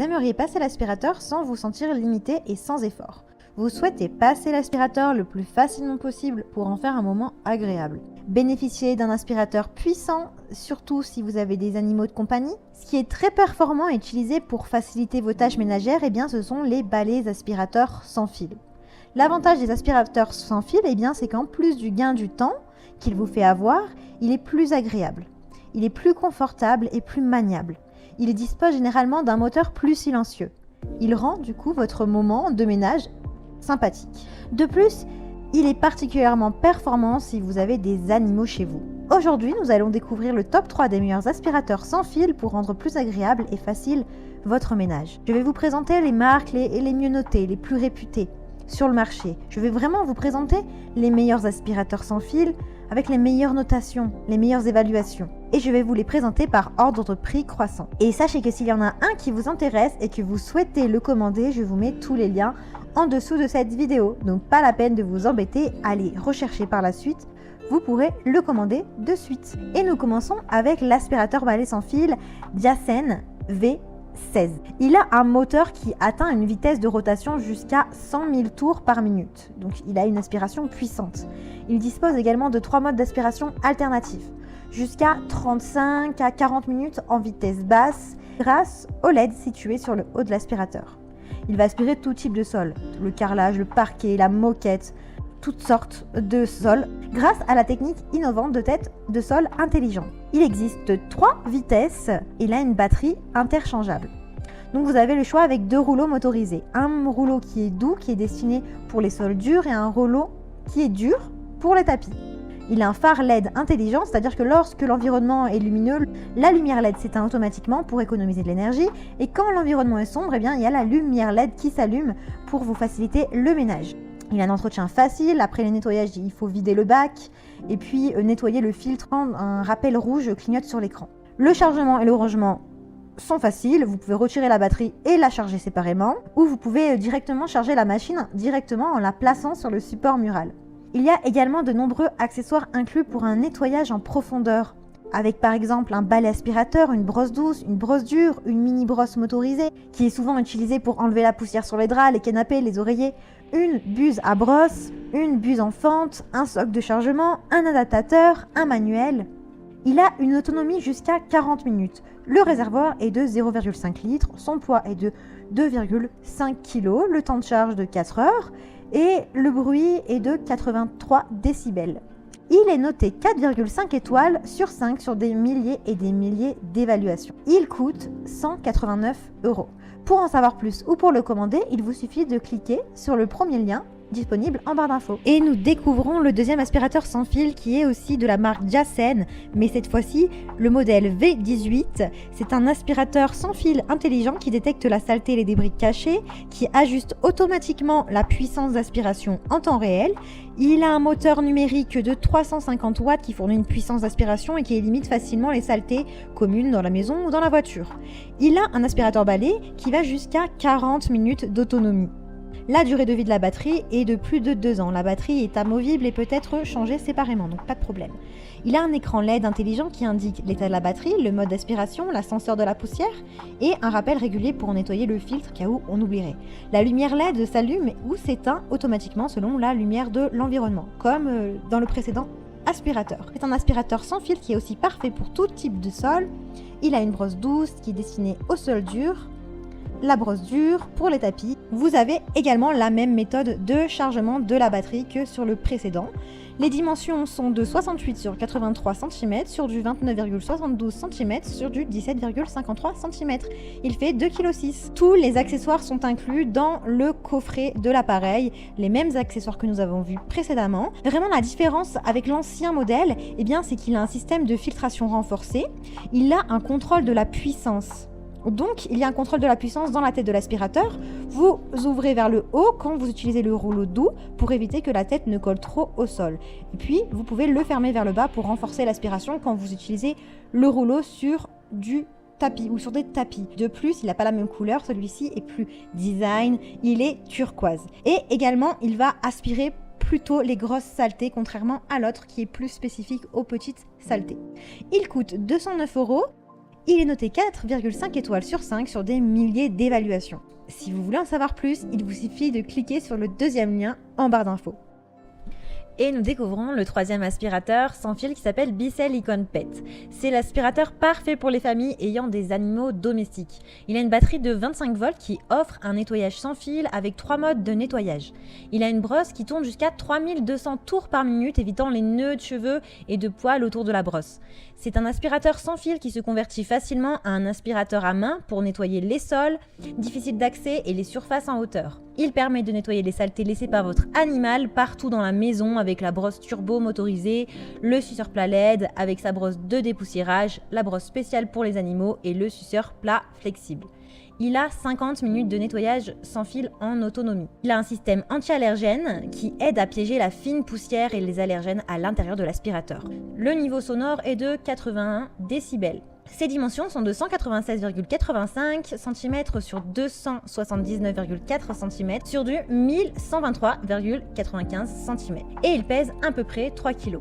aimeriez passer l'aspirateur sans vous sentir limité et sans effort. Vous souhaitez passer l'aspirateur le plus facilement possible pour en faire un moment agréable. Bénéficiez d'un aspirateur puissant, surtout si vous avez des animaux de compagnie. Ce qui est très performant et utilisé pour faciliter vos tâches ménagères, eh bien, ce sont les balais aspirateurs sans fil. L'avantage des aspirateurs sans fil, eh bien, c'est qu'en plus du gain du temps qu'il vous fait avoir, il est plus agréable. Il est plus confortable et plus maniable. Il dispose généralement d'un moteur plus silencieux. Il rend du coup votre moment de ménage sympathique. De plus, il est particulièrement performant si vous avez des animaux chez vous. Aujourd'hui, nous allons découvrir le top 3 des meilleurs aspirateurs sans fil pour rendre plus agréable et facile votre ménage. Je vais vous présenter les marques les mieux notées, les plus réputées sur le marché. Je vais vraiment vous présenter les meilleurs aspirateurs sans fil avec les meilleures notations, les meilleures évaluations. Et je vais vous les présenter par ordre de prix croissant. Et sachez que s'il y en a un qui vous intéresse et que vous souhaitez le commander, je vous mets tous les liens en dessous de cette vidéo. Donc pas la peine de vous embêter, allez rechercher par la suite, vous pourrez le commander de suite. Et nous commençons avec l'aspirateur balai sans fil Dyson V16. Il a un moteur qui atteint une vitesse de rotation jusqu'à 100 000 tours par minute. Donc il a une aspiration puissante. Il dispose également de 3 modes d'aspiration alternatifs, jusqu'à 35 à 40 minutes en vitesse basse grâce au LED situé sur le haut de l'aspirateur. Il va aspirer tout type de sol, le carrelage, le parquet, la moquette, toutes sortes de sols, grâce à la technique innovante de tête de sol intelligent. Il existe 3 vitesses et il a une batterie interchangeable. Donc vous avez le choix avec 2 rouleaux motorisés. Un rouleau qui est doux, qui est destiné pour les sols durs, et un rouleau qui est dur pour les tapis. Il a un phare LED intelligent, c'est-à-dire que lorsque l'environnement est lumineux, la lumière LED s'éteint automatiquement pour économiser de l'énergie. Et quand l'environnement est sombre, eh bien, il y a la lumière LED qui s'allume pour vous faciliter le ménage. Il a un entretien facile. Après le nettoyage, il faut vider le bac et puis nettoyer le filtre. Un rappel rouge clignote sur l'écran. Le chargement et le rangement sont faciles. Vous pouvez retirer la batterie et la charger séparément, ou vous pouvez directement charger la machine directement en la plaçant sur le support mural. Il y a également de nombreux accessoires inclus pour un nettoyage en profondeur, avec par exemple un balai aspirateur, une brosse douce, une brosse dure, une mini brosse motorisée qui est souvent utilisée pour enlever la poussière sur les draps, les canapés, les oreillers, une buse à brosse, une buse en fente, un socle de chargement, un adaptateur, un manuel. Il a une autonomie jusqu'à 40 minutes. Le réservoir est de 0,5 litres, son poids est de 2,5 kg, le temps de charge de 4 heures et le bruit est de 83 décibels. Il est noté 4,5 étoiles sur 5 sur des milliers et des milliers d'évaluations. Il coûte 189 €. Pour en savoir plus ou pour le commander, il vous suffit de cliquer sur le premier lien disponible en barre d'infos. Et nous découvrons le deuxième aspirateur sans fil qui est aussi de la marque Dyson, mais cette fois-ci le modèle V18. C'est un aspirateur sans fil intelligent qui détecte la saleté et les débris cachés, qui ajuste automatiquement la puissance d'aspiration en temps réel. Il a un moteur numérique de 350 watts qui fournit une puissance d'aspiration et qui élimine facilement les saletés communes dans la maison ou dans la voiture. Il a un aspirateur balai qui va jusqu'à 40 minutes d'autonomie. La durée de vie de la batterie est de plus de 2 ans. La batterie est amovible et peut être changée séparément, donc pas de problème. Il a un écran LED intelligent qui indique l'état de la batterie, le mode d'aspiration, l'ascenseur de la poussière et un rappel régulier pour nettoyer le filtre cas où on oublierait. La lumière LED s'allume ou s'éteint automatiquement selon la lumière de l'environnement, comme dans le précédent aspirateur. C'est un aspirateur sans fil qui est aussi parfait pour tout type de sol. Il a une brosse douce qui est destinée au sol dur, la brosse dure pour les tapis. Vous avez également la même méthode de chargement de la batterie que sur le précédent. Les dimensions sont de 68 sur 83 cm sur du 29,72 cm sur du 17,53 cm. Il fait 2,6 kg. Tous les accessoires sont inclus dans le coffret de l'appareil, les mêmes accessoires que nous avons vus précédemment. Vraiment la différence avec l'ancien modèle, eh bien, c'est qu'il a un système de filtration renforcé. Il a un contrôle de la puissance. Donc, il y a un contrôle de la puissance dans la tête de l'aspirateur. Vous ouvrez vers le haut quand vous utilisez le rouleau doux pour éviter que la tête ne colle trop au sol. Et puis, vous pouvez le fermer vers le bas pour renforcer l'aspiration quand vous utilisez le rouleau sur du tapis ou sur des tapis. De plus, il n'a pas la même couleur, celui-ci est plus design, il est turquoise. Et également, il va aspirer plutôt les grosses saletés, contrairement à l'autre qui est plus spécifique aux petites saletés. Il coûte 209 €. Il est noté 4,5 étoiles sur 5 sur des milliers d'évaluations. Si vous voulez en savoir plus, il vous suffit de cliquer sur le deuxième lien en barre d'infos. Et nous découvrons le troisième aspirateur sans fil qui s'appelle Bissell Icon Pet. C'est l'aspirateur parfait pour les familles ayant des animaux domestiques. Il a une batterie de 25 volts qui offre un nettoyage sans fil avec 3 modes de nettoyage. Il a une brosse qui tourne jusqu'à 3200 tours par minute, évitant les nœuds de cheveux et de poils autour de la brosse. C'est un aspirateur sans fil qui se convertit facilement à un aspirateur à main pour nettoyer les sols, difficiles d'accès et les surfaces en hauteur. Il permet de nettoyer les saletés laissées par votre animal partout dans la maison avec la brosse turbo motorisée, le suceur plat LED avec sa brosse de dépoussiérage, la brosse spéciale pour les animaux et le suceur plat flexible. Il a 50 minutes de nettoyage sans fil en autonomie. Il a un système anti-allergène qui aide à piéger la fine poussière et les allergènes à l'intérieur de l'aspirateur. Le niveau sonore est de 81 décibels. Ses dimensions sont de 196,85 cm sur 279,4 cm sur du 1123,95 cm. Et il pèse à peu près 3 kg.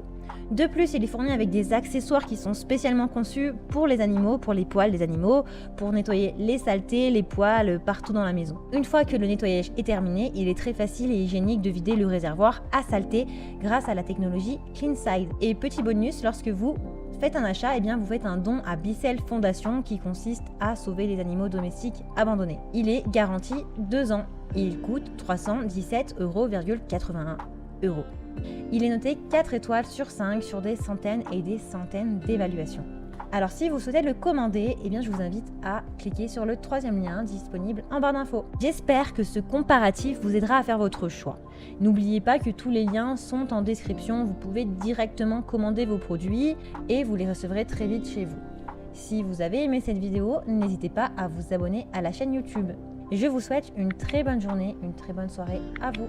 De plus, il est fourni avec des accessoires qui sont spécialement conçus pour les animaux, pour les poils des animaux, pour nettoyer les saletés, les poils partout dans la maison. Une fois que le nettoyage est terminé, il est très facile et hygiénique de vider le réservoir à saleté grâce à la technologie CleanSide. Et petit bonus, lorsque vous faites un achat, vous faites un don à Bissell Fondation qui consiste à sauver les animaux domestiques abandonnés. Il est garanti 2 ans et il coûte 317,81 €. Il est noté 4 étoiles sur 5 sur des centaines et des centaines d'évaluations. Alors si vous souhaitez le commander, je vous invite à cliquer sur le troisième lien disponible en barre d'infos. J'espère que ce comparatif vous aidera à faire votre choix. N'oubliez pas que tous les liens sont en description, vous pouvez directement commander vos produits et vous les recevrez très vite chez vous. Si vous avez aimé cette vidéo, n'hésitez pas à vous abonner à la chaîne YouTube. Je vous souhaite une très bonne journée, une très bonne soirée à vous.